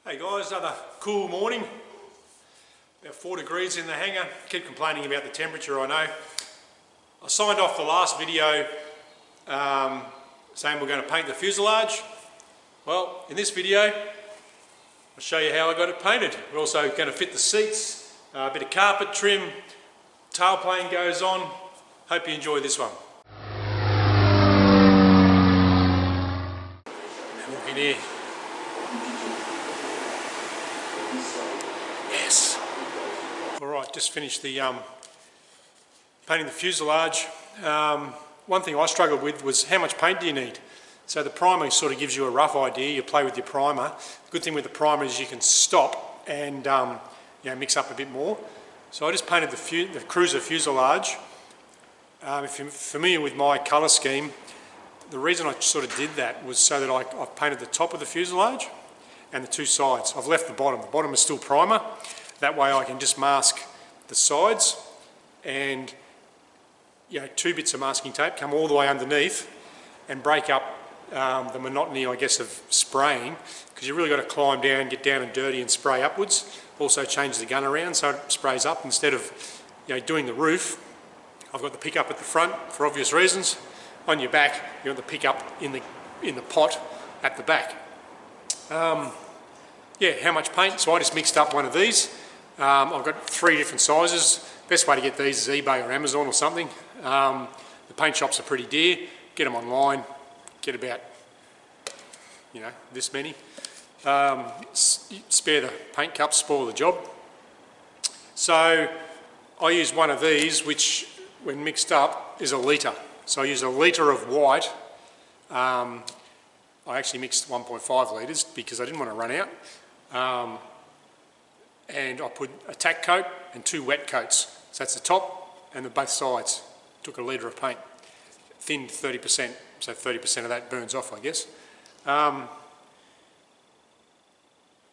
Hey guys, another cool morning. About 4 degrees in the hangar. Keep complaining about the temperature, I know. I signed off the last video saying we're going to paint the fuselage. Well, in this video, I'll show you how I got it painted. We're also going to fit the seats, a bit of carpet trim, tailplane goes on. Hope you enjoy this one. Look in here. Yes. Alright, just finished the painting the fuselage. One thing I struggled with was how much paint do you need? So the primer sort of gives you a rough idea. You play with your primer. The good thing with the primer is you can stop and mix up a bit more. So I just painted the Cruzer fuselage. If you're familiar with my colour scheme, the reason I sort of did that was so that I've painted the top of the fuselage and the two sides. I've left the bottom. The bottom is still primer. That way I can just mask the sides, and 2 bits of masking tape come all the way underneath and break up the monotony, I guess, of spraying, because you've really got to climb down, get down and dirty and spray upwards. Also change the gun around so it sprays up instead of doing the roof. I've got the pickup at the front for obvious reasons. On your back, you want the pickup in the pot at the back. How much paint? So I just mixed up one of these. I've got 3 different sizes. Best way to get these is eBay or Amazon or something. The paint shops are pretty dear. Get them online. Get about, this many. Spare the paint cups, spoil the job. So I use one of these, which when mixed up is a litre. So I use a litre of white. I actually mixed 1.5 litres because I didn't want to run out. And I put a tack coat and 2 wet coats. So that's the top and both sides. Took a litre of paint. Thinned 30%, so 30% of that burns off, I guess. I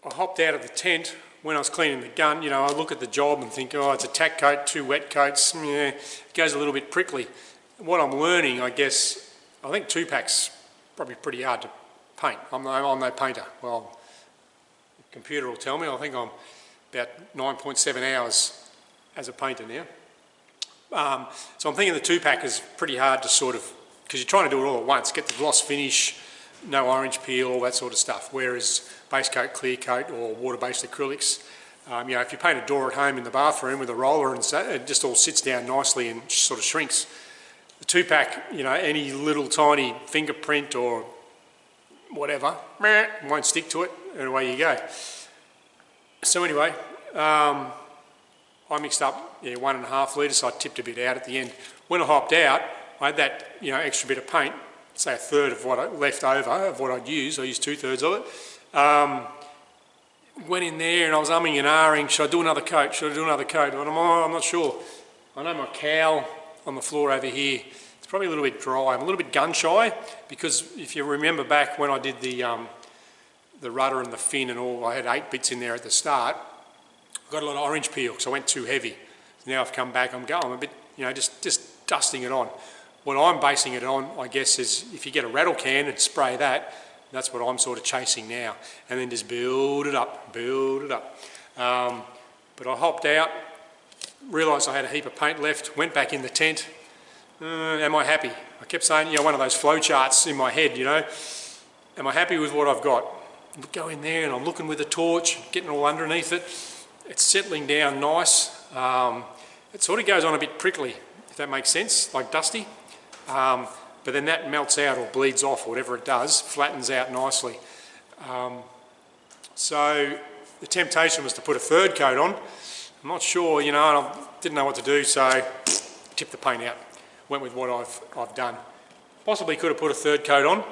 hopped out of the tent when I was cleaning the gun. I look at the job and think, oh, it's a tack coat, 2 wet coats. It goes a little bit prickly. What I'm learning, I guess, I think 2-pack's probably pretty hard to paint. I'm no painter. Well, the computer will tell me. I think I'm about 9.7 hours as a painter now. So I'm thinking the 2-pack is pretty hard to sort of, because you're trying to do it all at once, get the gloss finish, no orange peel, all that sort of stuff. Whereas base coat, clear coat, or water-based acrylics, if you paint a door at home in the bathroom with a roller and so, it just all sits down nicely and sort of shrinks. The 2-pack, any little tiny fingerprint or whatever, won't stick to it, and away you go. So anyway, I mixed up 1.5 litres, so I tipped a bit out at the end. When I hopped out, I had that extra bit of paint, say 1/3 of what I left over of what I'd used. I used 2/3 of it. Went in there and I was umming and ahhing. Should I do another coat? Should I do another coat? And I'm not sure. I know my cowl on the floor over here, it's probably a little bit dry. I'm a little bit gun shy because if you remember back when I did the rudder and the fin and all, I had 8 bits in there at the start. I got a lot of orange peel because I went too heavy. Now I've come back, I'm a bit, just dusting it on. What I'm basing it on, I guess, is if you get a rattle can and spray that, that's what I'm sort of chasing now. And then just build it up, build it up. But I hopped out, realised I had a heap of paint left, went back in the tent. Am I happy? I kept saying, one of those flow charts in my head, Am I happy with what I've got? Go in there and I'm looking with a torch, getting all underneath it. It's settling down nice. It sort of goes on a bit prickly, if that makes sense, like dusty. But then that melts out or bleeds off, or whatever it does, flattens out nicely. So the temptation was to put a 3rd coat on. I'm not sure, and I didn't know what to do, so tipped the paint out. Went with what I've done. Possibly could have put a 3rd coat on,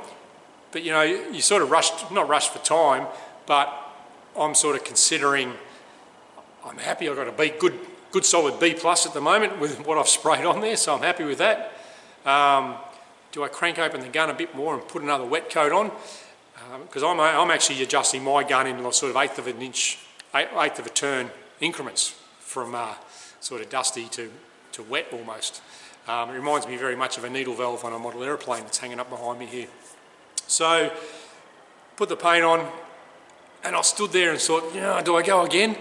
but you sort of not rushed for time, but I'm sort of considering, I'm happy I've got a good solid B+ at the moment with what I've sprayed on there, so I'm happy with that. Do I crank open the gun a bit more and put another wet coat on? Because I'm actually adjusting my gun in sort of 1/8 of an inch, 1/8 of a turn increments from sort of dusty to wet almost. It reminds me very much of a needle valve on a model aeroplane that's hanging up behind me here. So put the paint on, And I stood there and thought, do I go again?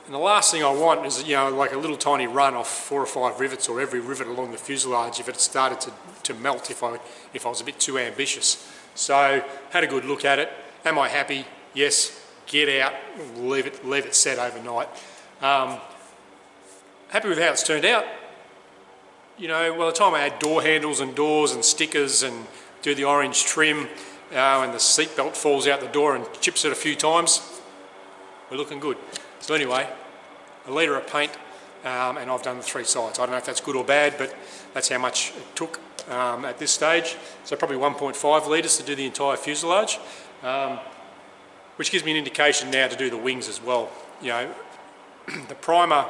And the last thing I want is, like a little tiny run off 4 or 5 rivets, or every rivet along the fuselage if it started to melt if I was a bit too ambitious. So, had a good look at it. Am I happy? Yes. Get out, leave it set overnight. Happy with how it's turned out. By the time I add door handles and doors and stickers and do the orange trim, and the seatbelt falls out the door and chips it a few times, we're looking good. So anyway, a litre of paint, and I've done the 3 sides. I don't know if that's good or bad, but that's how much it took at this stage. So probably 1.5 litres to do the entire fuselage, which gives me an indication now to do the wings as well. The primer,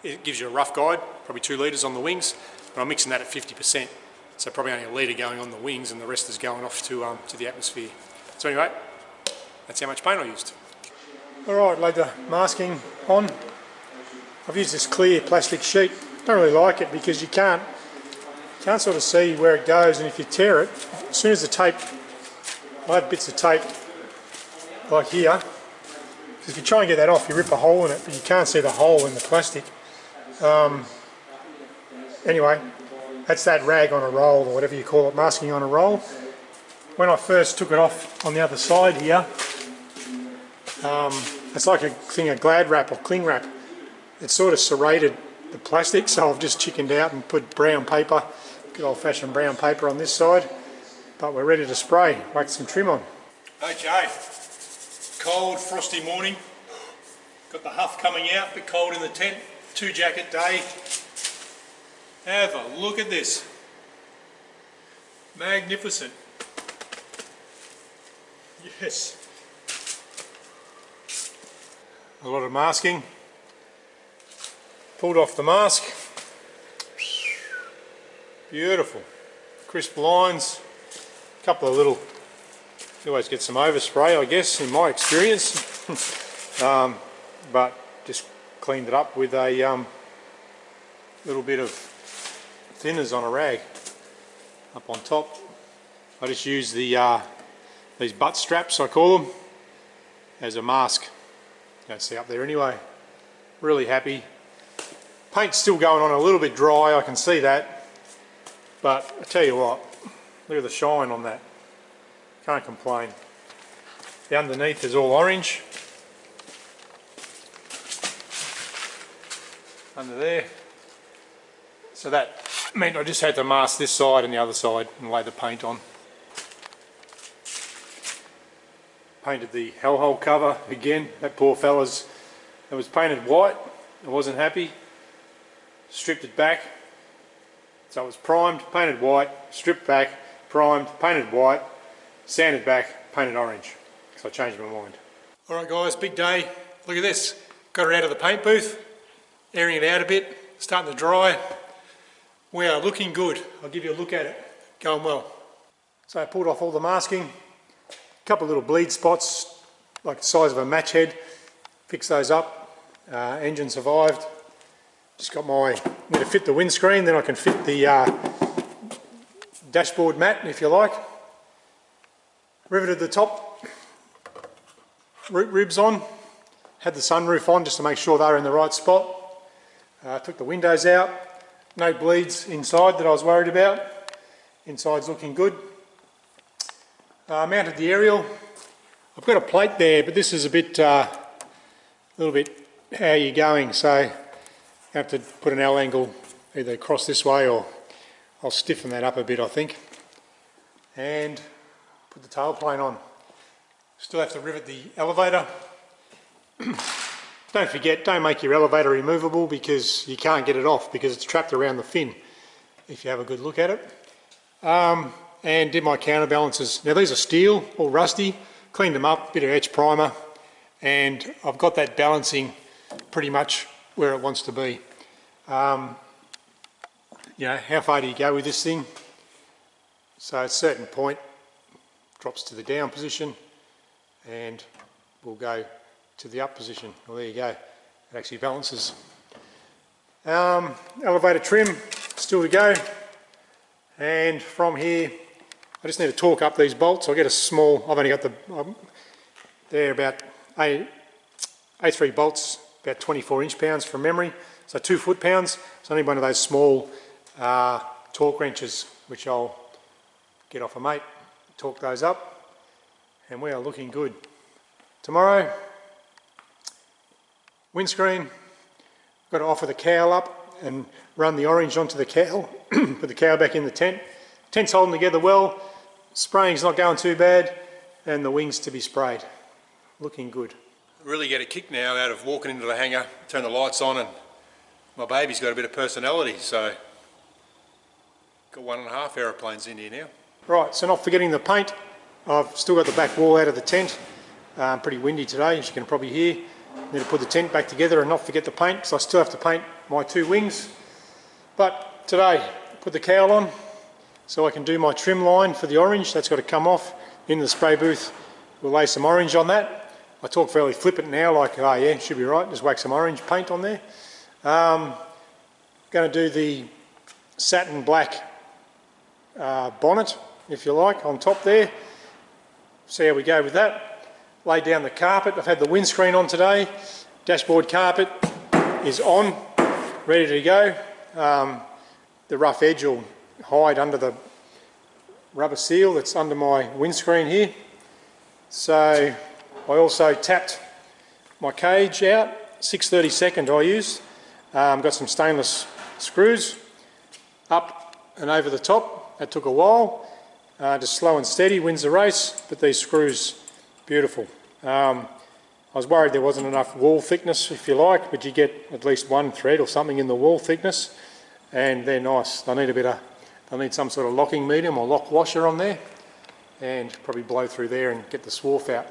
it gives you a rough guide, probably 2 litres on the wings, but I'm mixing that at 50%. So probably only a litre going on the wings and the rest is going off to the atmosphere. So anyway, that's how much paint I used. Alright, laid the masking on. I've used this clear plastic sheet. Don't really like it because you can't sort of see where it goes, and if you tear it, as soon as the tape, I have bits of tape like here, because if you try and get that off you rip a hole in it, but you can't see the hole in the plastic. Anyway, that's that rag on a roll, or whatever you call it, masking on a roll. When I first took it off on the other side here, it's like a thing of Glad wrap or cling wrap. It sort of serrated the plastic, so I've just chickened out and put brown paper, good old fashioned brown paper on this side, but we're ready to spray, whack some trim on. Okay, cold frosty morning, got the huff coming out, a bit cold in the tent, 2 jacket day. Have a look at this, magnificent, yes. A lot of masking, pulled off the mask, beautiful, crisp lines, a couple of little, you always get some overspray I guess in my experience, but just cleaned it up with a little bit of thinners on a rag up on top. I just use the these butt straps, I call them, as a mask. You don't see up there anyway. Really happy. Paint's still going on a little bit dry, I can see that, but I tell you what, look at the shine on that. Can't complain. The underneath is all orange. Under there. So that meant I just had to mask this side and the other side and lay the paint on. Painted the hellhole cover again. That poor fella's, it was painted white. I wasn't happy. Stripped it back. So it was primed, painted white, stripped back, primed, painted white, sanded back, painted orange. So I changed my mind. Alright guys, big day. Look at this. Got her out of the paint booth, airing it out a bit, starting to dry. We are looking good. I'll give you a look at it. Going well. So I pulled off all the masking. A couple of little bleed spots, like the size of a match head. Fixed those up. Engine survived. Just got my, need to fit the windscreen, then I can fit the dashboard mat, if you like. Riveted the top ribs on. Had the sunroof on just to make sure they were in the right spot. Took the windows out. No bleeds inside that I was worried about. Inside's looking good. Mounted the aerial. I've got a plate there, but this is a bit, little bit how you're going, so you have to put an L angle either across this way, or I'll stiffen that up a bit, I think, and put the tailplane on. Still have to rivet the elevator. Don't forget, don't make your elevator removable, because you can't get it off because it's trapped around the fin, if you have a good look at it. And did my counterbalances. Now these are steel, all rusty, cleaned them up, bit of etch primer, and I've got that balancing pretty much where it wants to be. You know, how far do you go with this thing? So at a certain point, drops to the down position, and we'll go to the up position. Well, there you go. It actually balances. Elevator trim, still to go. And from here, I just need to torque up these bolts. I'll get a small, I've only got the, They're about A3 bolts, about 24 inch-pounds from memory, so 2 foot-pounds. So I need one of those small torque wrenches, which I'll get off a mate, torque those up, and we are looking good. Tomorrow, windscreen, got to offer the cowl up and run the orange onto the cowl, put the cowl back in the tent. Tent's holding together well, spraying's not going too bad, and the wings to be sprayed. Looking good. Really get a kick now out of walking into the hangar, turn the lights on, and my baby's got a bit of personality, so got 1.5 aeroplanes in here now. Right, so not forgetting the paint. I've still got the back wall out of the tent. Pretty windy today, as you can probably hear. Need to put the tent back together and not forget the paint, so I still have to paint my 2 wings. But today, put the cowl on so I can do my trim line for the orange. That's got to come off in the spray booth. We'll lay some orange on that. I talk fairly flippant now, like, oh yeah, should be right, just whack some orange paint on there. Going to do the satin black bonnet, if you like, on top there. See how we go with that. Lay down the carpet. I've had the windscreen on today. Dashboard carpet is on, ready to go. The rough edge will hide under the rubber seal that's under my windscreen here. So I also tapped my cage out, 6/32 I used. Got some stainless screws up and over the top. That took a while, just slow and steady, wins the race, but these screws, beautiful. I was worried there wasn't enough wall thickness, if you like, but you get at least 1 thread or something in the wall thickness, and they're nice. I need some sort of locking medium or lock washer on there, and probably blow through there and get the swarf out.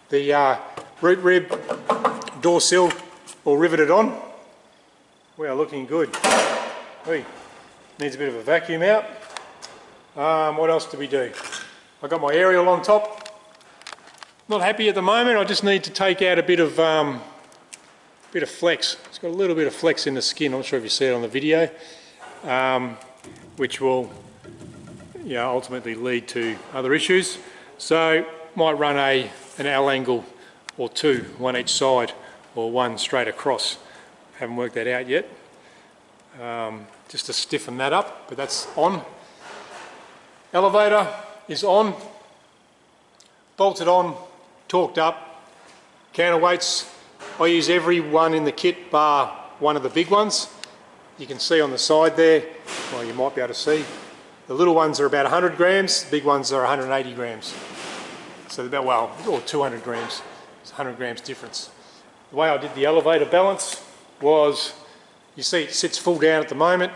The root rib door sill all riveted on. We are looking good. Needs a bit of a vacuum out. What else do we do? I got my aerial on top. Not happy at the moment. I just need to take out a bit of flex. It's got a little bit of flex in the skin. I'm not sure if you see it on the video, which will, ultimately lead to other issues. So might run an L angle or 2, one each side, or one straight across. Haven't worked that out yet. Just to stiffen that up, but that's on. Elevator is on, bolted on, torqued up. Counterweights, I use every one in the kit bar one of the big ones. You can see on the side there, well, you might be able to see, the little ones are about 100 grams, the big ones are 180 grams. So about, well, or 200 grams, it's 100 grams difference. The way I did the elevator balance was, you see it sits full down at the moment,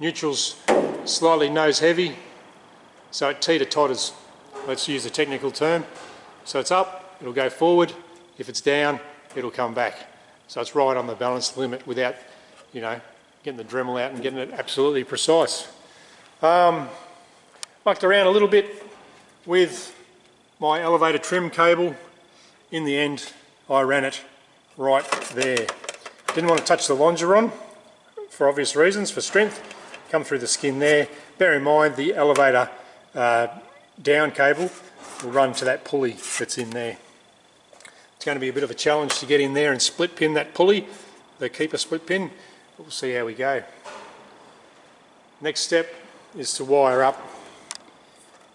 neutral's slightly nose heavy, so it teeter-totters, let's use the technical term. So it's up, it'll go forward, if it's down, it'll come back. So it's right on the balance limit without, getting the Dremel out and getting it absolutely precise. Mucked around a little bit with my elevator trim cable. In the end, I ran it right there. Didn't want to touch the longeron for obvious reasons, for strength. Come through the skin there. Bear in mind the elevator down cable will run to that pulley that's in there. It's going to be a bit of a challenge to get in there and split pin that pulley, the keeper split pin. We'll see how we go. Next step is to wire up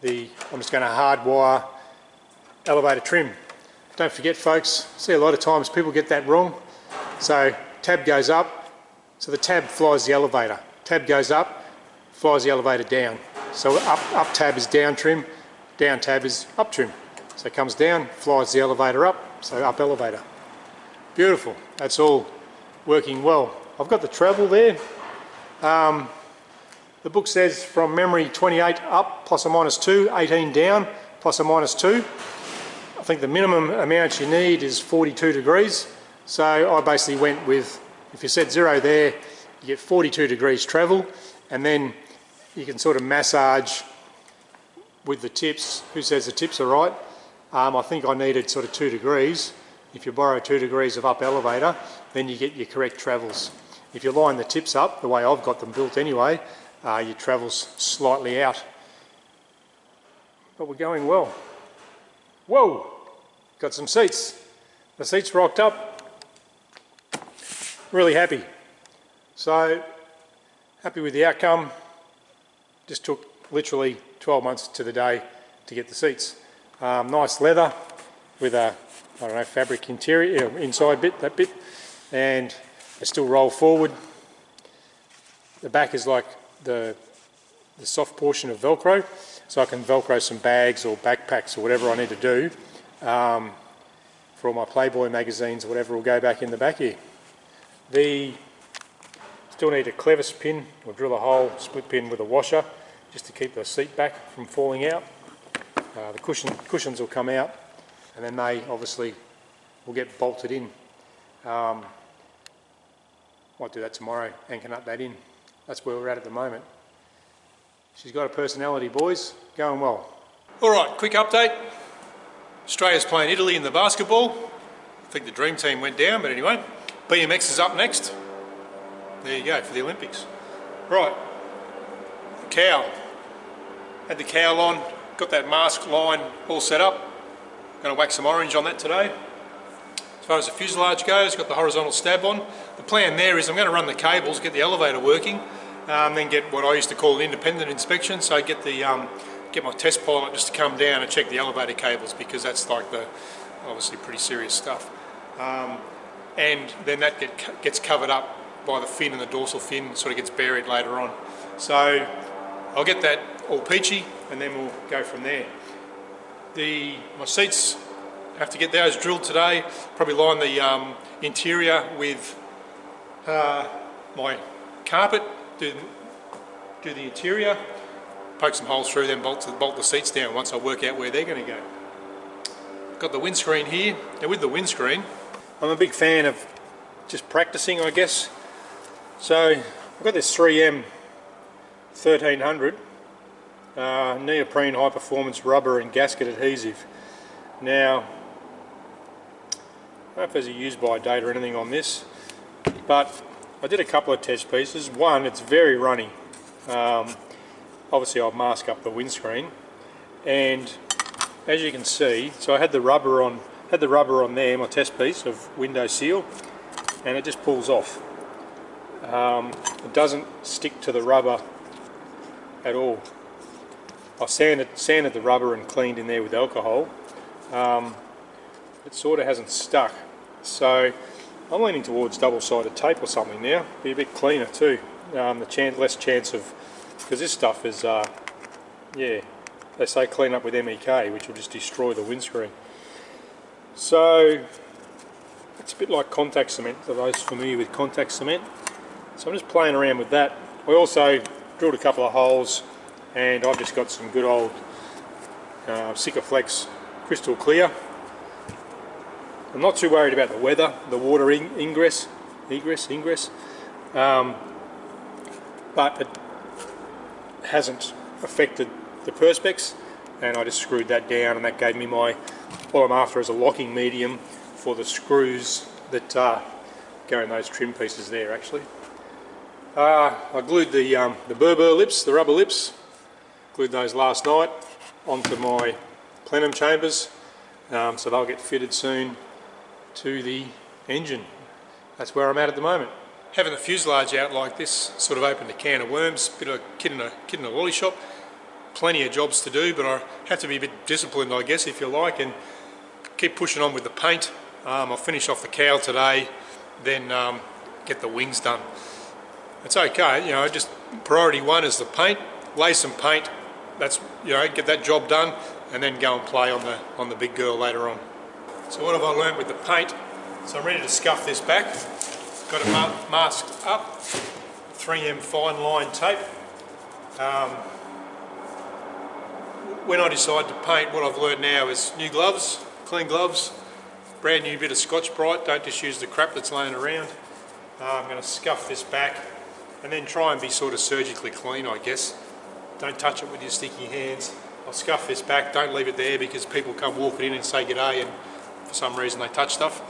I'm just going to hardwire elevator trim. Don't forget, folks, see a lot of times people get that wrong. So tab goes up, so the tab flies the elevator. Tab goes up, flies the elevator down. So up tab is down trim, down tab is up trim. So it comes down, flies the elevator up, so up elevator. Beautiful, that's all working well. I've got the travel there. The book says from memory 28 up, plus or minus 2, 18 down, plus or minus 2. I think the minimum amount you need is 42 degrees. So I basically went with, if you set 0 there, you get 42 degrees travel, and then you can sort of massage with the tips. Who says the tips are right? I think I needed sort of 2 degrees. If you borrow 2 degrees of up elevator, then you get your correct travels. If you line the tips up, the way I've got them built anyway, your travel's slightly out. But we're going well. Whoa! got some seats. The seats rocked up. Really happy. So, happy with the outcome. Just took literally 12 months to the day to get the seats. Nice leather with a, I don't know, fabric interior, inside bit, that bit, and they still roll forward. The back is like the soft portion of Velcro, so I can Velcro some bags or backpacks or whatever I need to do for all my Playboy magazines or whatever will go back in the back here. Still need a clevis pin or drill a hole, split pin with a washer just to keep the seat back from falling out. The cushions will come out and then they obviously will get bolted in. Might do that tomorrow and can nut that in. That's where we're at the moment. She's got a personality, boys. Going well. Alright, quick update. Australia's playing Italy in the basketball. I think the dream team went down, but anyway. BMX is up next. There you go, for the Olympics. Right, the cowl. Had the cowl on, got that mask line all set up. Going to whack some orange on that today. As far as the fuselage goes, got the horizontal stab on. The plan there is I'm going to run the cables, get the elevator working, then get what I used to call an independent inspection. So get my test pilot just to come down and check the elevator cables, because that's like the obviously pretty serious stuff. And then that gets covered up by the fin, and the dorsal fin sort of gets buried later on. So I'll get that all peachy and then we'll go from there. My seats, have to get those drilled today. Probably line the interior with my carpet, do the interior, poke some holes through, then bolt the seats down once I work out where they're going to go. Got the windscreen here. Now with the windscreen, I'm a big fan of just practicing, I guess. So I've got this 3M 1300 neoprene high performance rubber and gasket adhesive. Now, I don't know if there's a use by date or anything on this, but I did a couple of test pieces. One, it's very runny. Obviously I'll mask up the windscreen, and as you can see, so I had the rubber on there, my test piece of window seal, and it just pulls off. It doesn't stick to the rubber at all. I sanded the rubber and cleaned in there with alcohol. It sort of hasn't stuck. So I'm leaning towards double-sided tape or something now. Be a bit cleaner too. Less chance of, because this stuff is, yeah, they say clean up with MEK, which will just destroy the windscreen. So it's a bit like contact cement, for those familiar with contact cement. So I'm just playing around with that. I also drilled a couple of holes, and I've just got some good old Sikaflex crystal clear. I'm not too worried about the weather, the water ingress, but it hasn't affected the perspex, and I just screwed that down, and that gave me what I'm after is a locking medium for the screws that go in those trim pieces there actually. I glued the Berber lips, the rubber lips, glued those last night onto my Plenum chambers, so they'll get fitted soon to the engine. That's where I'm at the moment. Having the fuselage out like this sort of opened a can of worms, bit of a kid in a lolly shop. Plenty of jobs to do, but I have to be a bit disciplined, I guess, if you like, and keep pushing on with the paint. I'll finish off the cowl today, then get the wings done. It's okay, you know, just priority one is the paint, lay some paint, that's, you know, get that job done, and then go and play on the big girl later on. So what have I learned with the paint? So I'm ready to scuff this back. Got it masked up, 3M fine line tape. When I decide to paint, what I've learned now is new gloves, clean gloves, brand new bit of Scotch-Brite, don't just use the crap that's laying around. I'm going to scuff this back and then try and be sort of surgically clean, I guess. Don't touch it with your sticky hands. I'll scuff this back, don't leave it there because people come walking in and say g'day and for some reason they touch stuff.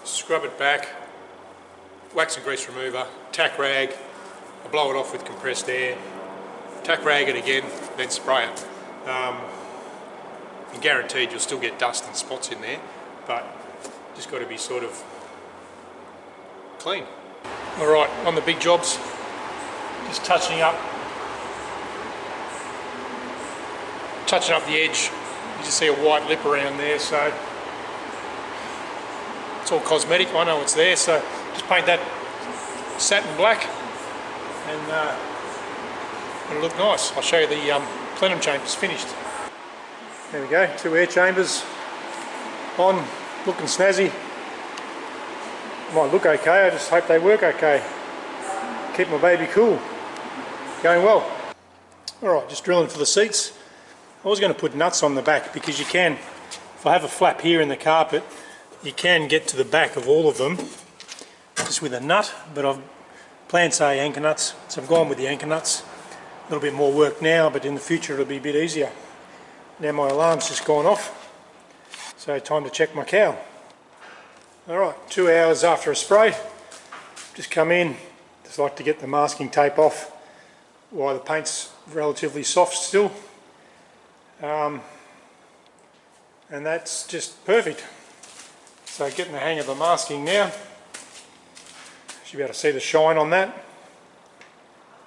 Scrub it back, wax and grease remover, tack rag, I blow it off with compressed air, tack rag it again, then spray it. guaranteed you'll still get dust and spots in there, but just got to be sort of clean. Alright, on the big jobs, just touching up the edge. You just see a white lip around there, so it's all cosmetic. I know it's there, so just paint that satin black and it'll look nice. I'll show you the plenum chambers finished. There we go, 2 air chambers on, looking snazzy. Might look okay, I just hope they work okay. Keep my baby cool. Going well. Alright, just drilling for the seats. I was going to put nuts on the back because you can, if I have a flap here in the carpet, you can get to the back of all of them just with a nut, but I've planned say anchor nuts, so I've gone with the anchor nuts. A little bit more work now, but in the future it'll be a bit easier. Now my alarm's just gone off, so time to check my cow. Alright, 2 hours after a spray, just come in, just like to get the masking tape off while the paint's relatively soft still. And that's just perfect. So getting the hang of the masking now. Should be able to see the shine on that.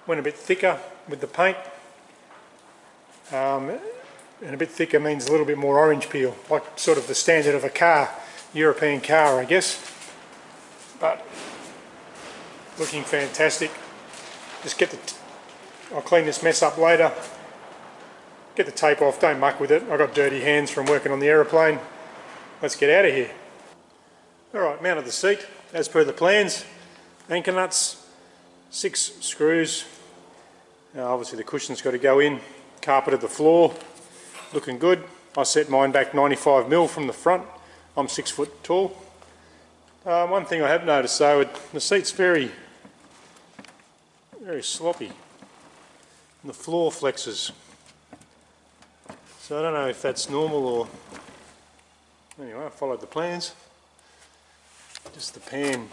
Went a bit thicker with the paint. And a bit thicker means a little bit more orange peel, like sort of the standard of a car, European car I guess. But looking fantastic. Just get I'll clean this mess up later. Get the tape off, don't muck with it. I've got dirty hands from working on the aeroplane. Let's get out of here. Alright, mounted the seat as per the plans. Anchor nuts, 6 screws. Now obviously the cushion's got to go in. Carpeted the floor, looking good. I set mine back 95mm from the front. I'm 6 foot tall. One thing I have noticed though, the seat's very sloppy. And the floor flexes. So I don't know if that's normal or... Anyway, I followed the plans. Just the pan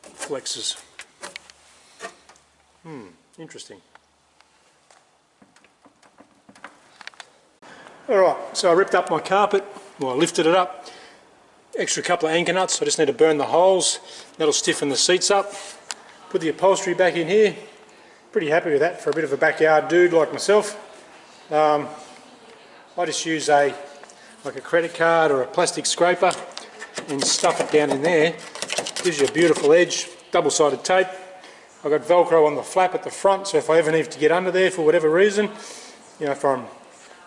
flexes. Interesting. Alright, so I ripped up my carpet, well I lifted it up. Extra couple of anchor nuts, I just need to burn the holes. That'll stiffen the seats up. Put the upholstery back in here. Pretty happy with that for a bit of a backyard dude like myself. I just use like a credit card or a plastic scraper and stuff it down in there. Gives you a beautiful edge, double-sided tape. I've got Velcro on the flap at the front, so if I ever need to get under there for whatever reason, you know, if I'm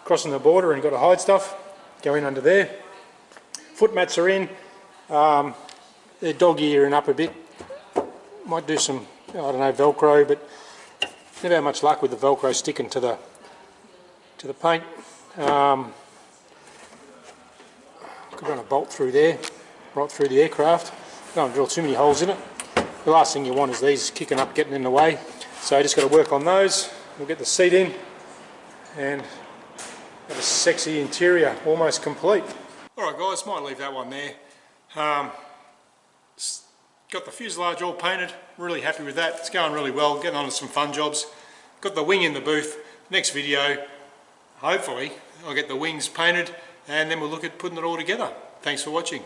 crossing the border and got to hide stuff, go in under there. Foot mats are in. They're dog-earing up a bit. Might do some, I don't know, Velcro, but never had much luck with the Velcro sticking to the paint. Could run a bolt through there, right through the aircraft. Don't drill too many holes in it. The last thing you want is these kicking up, getting in the way. So I just got to work on those. We'll get the seat in and have a sexy interior, almost complete. Alright guys, might leave that one there. Got the fuselage all painted, really happy with that. It's going really well, getting on to some fun jobs. Got the wing in the booth. Next video, hopefully, I'll get the wings painted and then we'll look at putting it all together. Thanks for watching.